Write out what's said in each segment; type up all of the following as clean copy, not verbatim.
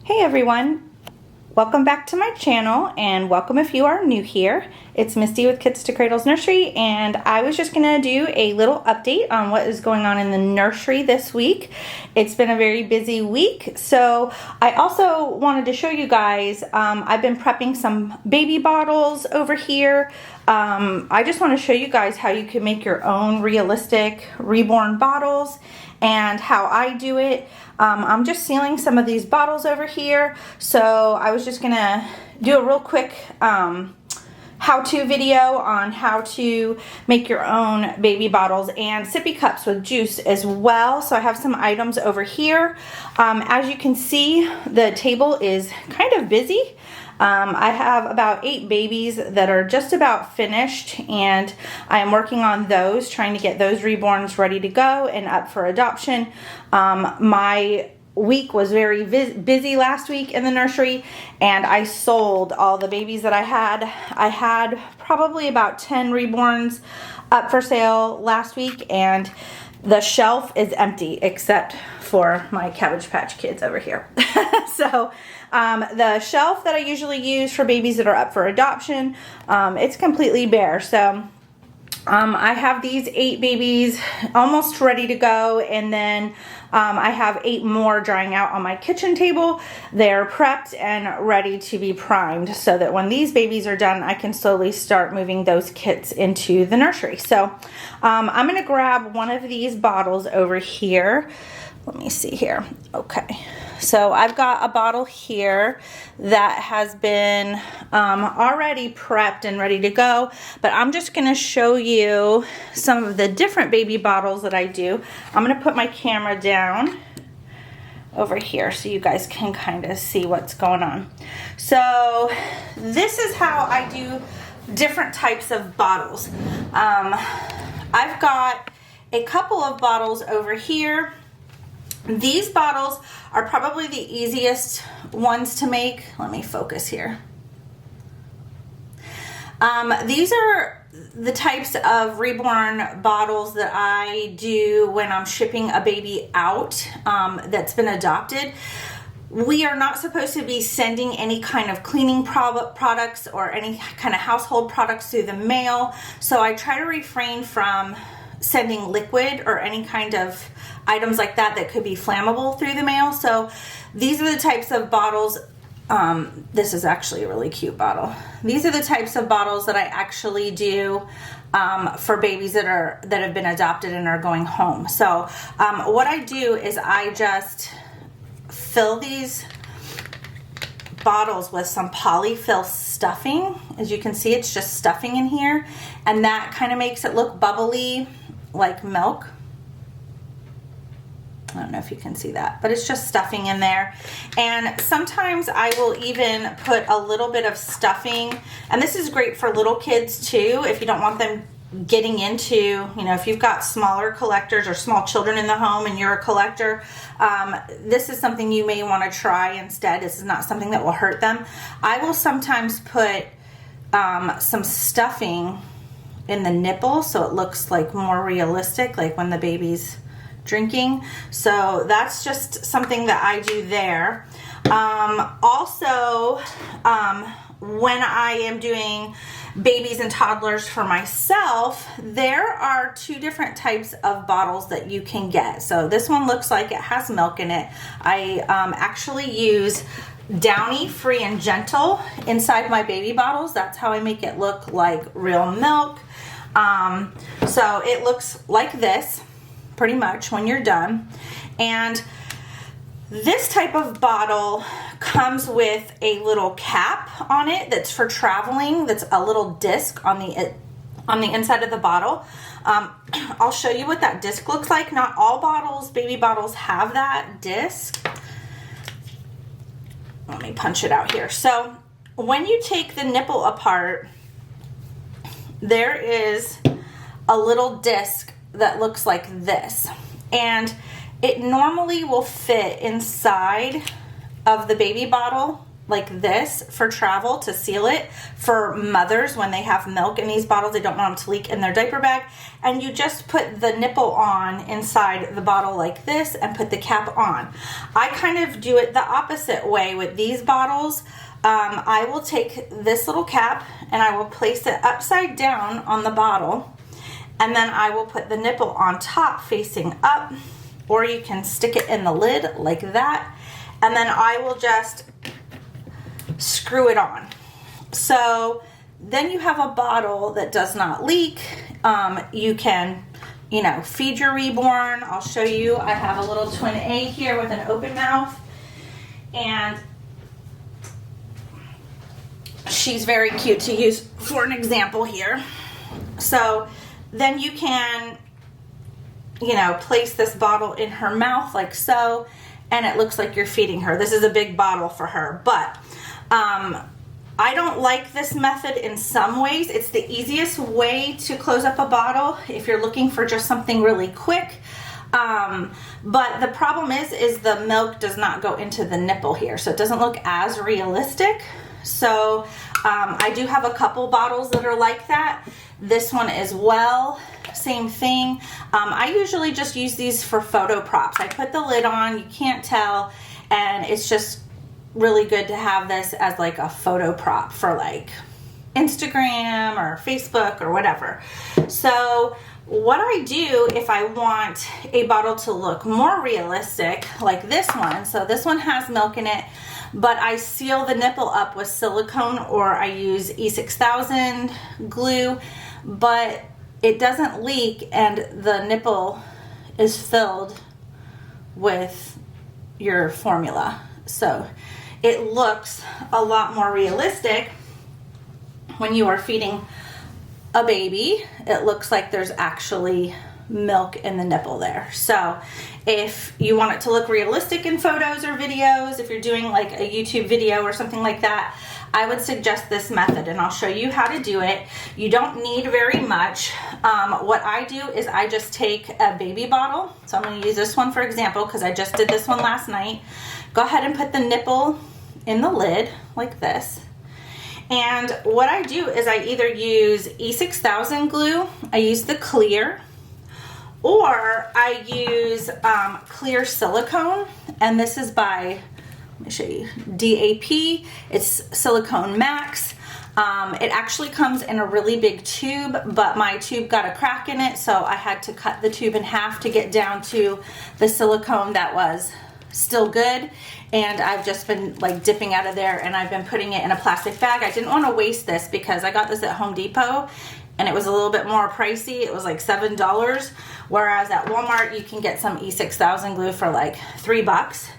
Hey everyone, welcome back to my channel and welcome if you are new here. It's Misty with Kids to Cradles Nursery, and I was just gonna do a little update on what is going on in the nursery this week. It's been a very busy week, so I also wanted to show you guys, I've been prepping some baby bottles over here. I just want to show you guys how you can make your own realistic Reborn bottles and how I do it. I'm just sealing some of these bottles over here, so I was just gonna do a real quick how-to video on how to make your own baby bottles and sippy cups with juice as well. So I have some items over here. As you can see, the table is kind of busy. I have about 8 babies that are just about finished, and I am working on those, trying to get those reborns ready to go and up for adoption. My week was very busy last week in the nursery, and I sold all the babies that I had. I had probably about 10 reborns up for sale last week, and the shelf is empty except for my Cabbage Patch Kids over here. So the shelf that I usually use for babies that are up for adoption, it's completely bare. So I have these 8 babies almost ready to go, and then I have 8 more drying out on my kitchen table. They're prepped and ready to be primed so that when these babies are done, I can slowly start moving those kits into the nursery. So I'm going to grab one of these bottles over here. Let me see here. Okay, so I've got a bottle here that has been already prepped and ready to go, but I'm just going to show you some of the different baby bottles that I do. I'm going to put my camera down over here so you guys can kind of see what's going on. So this is how I do different types of bottles. I've got a couple of bottles over here. These bottles are probably the easiest ones to make. Let me focus here. These are the types of Reborn bottles that I do when I'm shipping a baby out that's been adopted. We are not supposed to be sending any kind of cleaning products or any kind of household products through the mail, so I try to refrain from sending liquid or any kind of items like that that could be flammable through the mail. So these are the types of bottles. This is actually a really cute bottle. These are the types of bottles that I actually do for babies that have been adopted and are going home. So what I do is I just fill these bottles with some polyfill stuffing. As you can see, it's just stuffing in here, and that kind of makes it look bubbly like milk. I don't know if you can see that, but it's just stuffing in there. And sometimes I will even put a little bit of stuffing, and this is great for little kids too, if you don't want them getting into, you know, if you've got smaller collectors or small children in the home and you're a collector, this is something you may want to try instead. This is not something that will hurt them. I will sometimes put some stuffing in the nipple so it looks like more realistic, like when the baby's drinking. So that's just something that I do there. Also, when I am doing babies and toddlers for myself, there are 2 different types of bottles that you can get. So this one looks like it has milk in it. I actually use Downy Free and Gentle inside my baby bottles. That's how I make it look like real milk. So it looks like this pretty much when you're done. And this type of bottle comes with a little cap on it that's for traveling. That's a little disc on the inside of the bottle. I'll show you what that disc looks like. Not all bottles, baby bottles, have that disc. Let me punch it out here. So when you take the nipple apart, there is a little disc that looks like this, and it normally will fit inside of the baby bottle like this for travel to seal it for mothers when they have milk in these bottles. They don't want them to leak in their diaper bag. And you just put the nipple on inside the bottle like this and put the cap on. I kind of do it the opposite way with these bottles. I will take this little cap and I will place it upside down on the bottle, and then I will put the nipple on top facing up, or you can stick it in the lid like that, and then I will just screw it on. So then you have a bottle that does not leak. You can, you know, feed your Reborn. I'll show you. I have a little twin A here with an open mouth, and she's very cute to use for an example here. So then you can, you know, place this bottle in her mouth like so, and it looks like you're feeding her. This is a big bottle for her, but I don't like this method in some ways. It's the easiest way to close up a bottle if you're looking for just something really quick. But the problem is the milk does not go into the nipple here, so it doesn't look as realistic. So I do have a couple bottles that are like that. This one as well, same thing. I usually just use these for photo props. I put the lid on, you can't tell, and it's just really good to have this as like a photo prop for like Instagram or Facebook or whatever. So what I do if I want a bottle to look more realistic, like this one, so this one has milk in it, but I seal the nipple up with silicone, or I use E6000 glue, but it doesn't leak and the nipple is filled with your formula. So it looks a lot more realistic when you are feeding a baby. It looks like there's actually milk in the nipple there. So if you want it to look realistic in photos or videos, if you're doing like a YouTube video or something like that, I would suggest this method, and I'll show you how to do it. You don't need very much. What I do is I just take a baby bottle. So I'm going to use this one for example because I just did this one last night. Go ahead and put the nipple in the lid like this. And what I do is I either use E6000 glue, I use the clear, or I use clear silicone, and this is by, let me show you, DAP. It's Silicone Max. It actually comes in a really big tube, but my tube got a crack in it, so I had to cut the tube in half to get down to the silicone that was still good. And I've just been like dipping out of there, and I've been putting it in a plastic bag. I didn't want to waste this because I got this at Home Depot and it was a little bit more pricey. It was like $7, whereas at Walmart you can get some E6000 glue for like $3.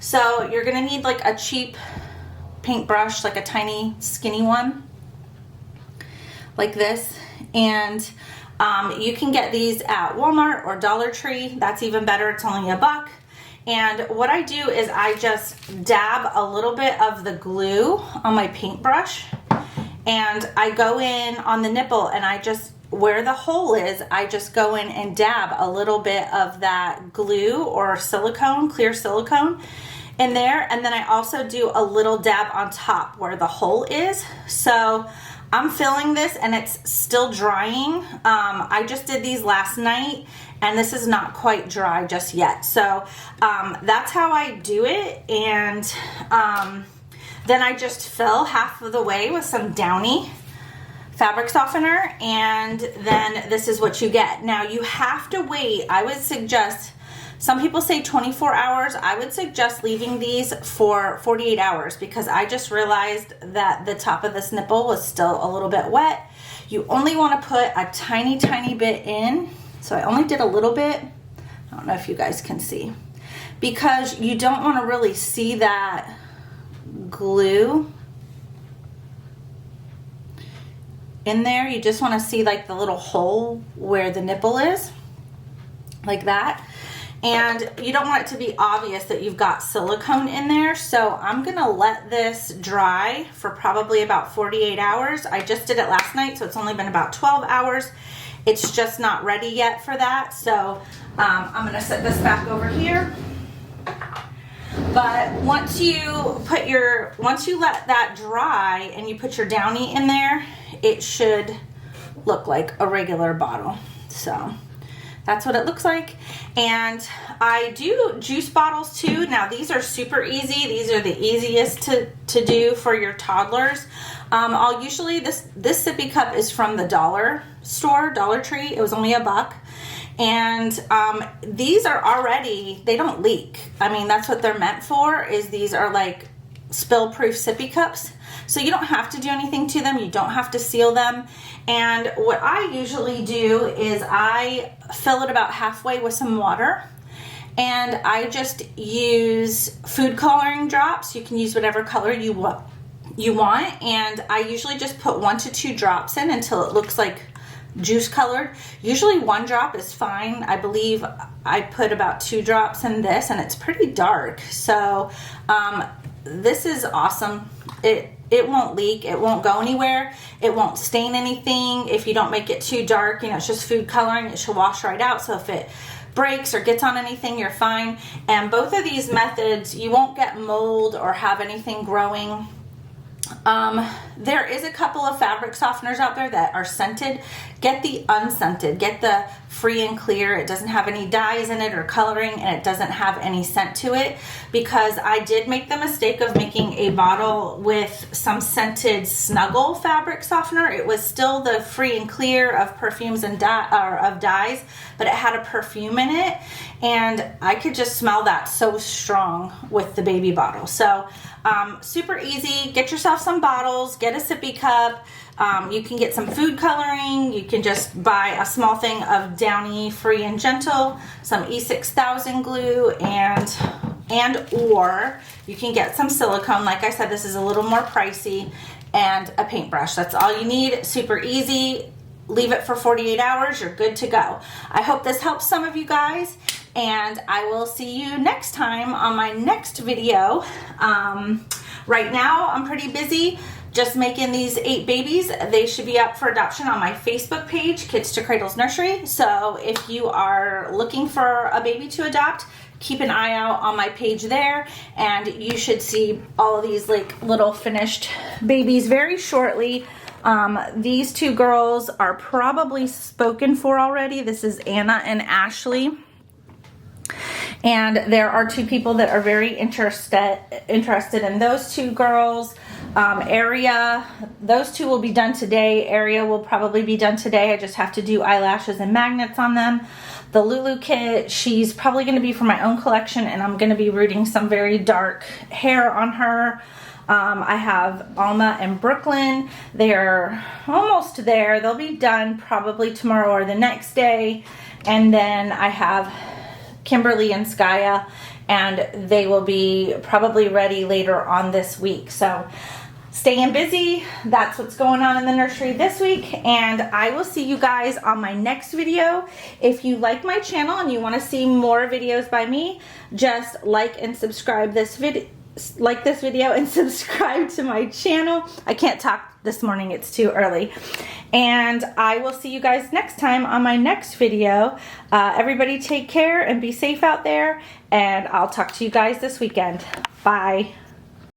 So you're gonna need like a cheap paintbrush, like a tiny skinny one like this, and you can get these at Walmart or Dollar Tree. That's even better. It's only $1. And what I do is I just dab a little bit of the glue on my paintbrush, and I go in on the nipple, and I just, where the hole is, I just go in and dab a little bit of that glue or silicone, clear silicone in there. And then I also do a little dab on top where the hole is. So I'm filling this and it's still drying. I just did these last night and this is not quite dry just yet. So that's how I do it. And then I just fill half of the way with some Downy fabric softener, and then this is what you get. Now you have to wait. I would suggest, some people say 24 hours. I would suggest leaving these for 48 hours because I just realized that the top of this nipple was still a little bit wet. You only want to put a tiny, tiny bit in. So I only did a little bit. I don't know if you guys can see, because you don't want to really see that glue in there. You just want to see like the little hole where the nipple is, like that. And you don't want it to be obvious that you've got silicone in there. So I'm gonna let this dry for probably about 48 hours. I just did it last night, so it's only been about 12 hours. It's just not ready yet for that. So I'm gonna set this back over here. But once you let that dry and you put your Downy in there, it should look like a regular bottle. So that's what it looks like. And I do juice bottles too. Now these are super easy. These are the easiest to do for your toddlers. I'll usually, this sippy cup is from the dollar store, Dollar Tree. It was only $1. And these are already, they don't leak. I mean, that's what they're meant for, is these are like spill-proof sippy cups. So you don't have to do anything to them. You don't have to seal them. And what I usually do is I fill it about halfway with some water. And I just use food coloring drops. You can use whatever color you want. And I usually just put 1 to 2 drops in until it looks like juice colored. Usually 1 drop is fine. I believe I put about 2 drops in this, and it's pretty dark. So this is awesome. It won't leak. It won't go anywhere. It won't stain anything if you don't make it too dark. You know, it's just food coloring. It should wash right out. So if it breaks or gets on anything, you're fine. And both of these methods, you won't get mold or have anything growing. There is a couple of fabric softeners out there that are scented. Get the unscented. Get the free and clear. It doesn't have any dyes in it or coloring, and it doesn't have any scent to it, because I did make the mistake of making a bottle with some scented Snuggle fabric softener. It was still the free and clear of perfumes and of dyes, but it had a perfume in it, and I could just smell that so strong with the baby bottle. So super easy. Get yourself some bottles, get a sippy cup. You can get some food coloring. You can just buy a small thing of Downy Free and Gentle, some E6000 glue, and or you can get some silicone. Like I said, this is a little more pricey, and a paintbrush. That's all you need. Super easy. Leave it for 48 hours. You're good to go. I hope this helps some of you guys, and I will see you next time on my next video. Right now, I'm pretty busy just making these 8 babies. They should be up for adoption on my Facebook page, Kids to Cradles Nursery. So if you are looking for a baby to adopt, keep an eye out on my page there, and you should see all of these like little finished babies very shortly. These 2 girls are probably spoken for already. This is Anna and Ashley. And there are 2 people that are very interested in those 2 girls. Aria, those 2 will be done today. Aria will probably be done today. I just have to do eyelashes and magnets on them. The Lulu kit, she's probably going to be for my own collection, and I'm going to be rooting some very dark hair on her. I have Alma and Brooklyn. They're almost there. They'll be done probably tomorrow or the next day. And then I have Kimberly and Skya, and they will be probably ready later on this week. So staying busy. That's what's going on in the nursery this week, and I will see you guys on my next video. If you like my channel and you want to see more videos by me, just like and subscribe this video. Like this video and subscribe to my channel. I can't talk this morning, it's too early. And I will see you guys next time on my next video. Everybody take care and be safe out there, and I'll talk to you guys this weekend. Bye.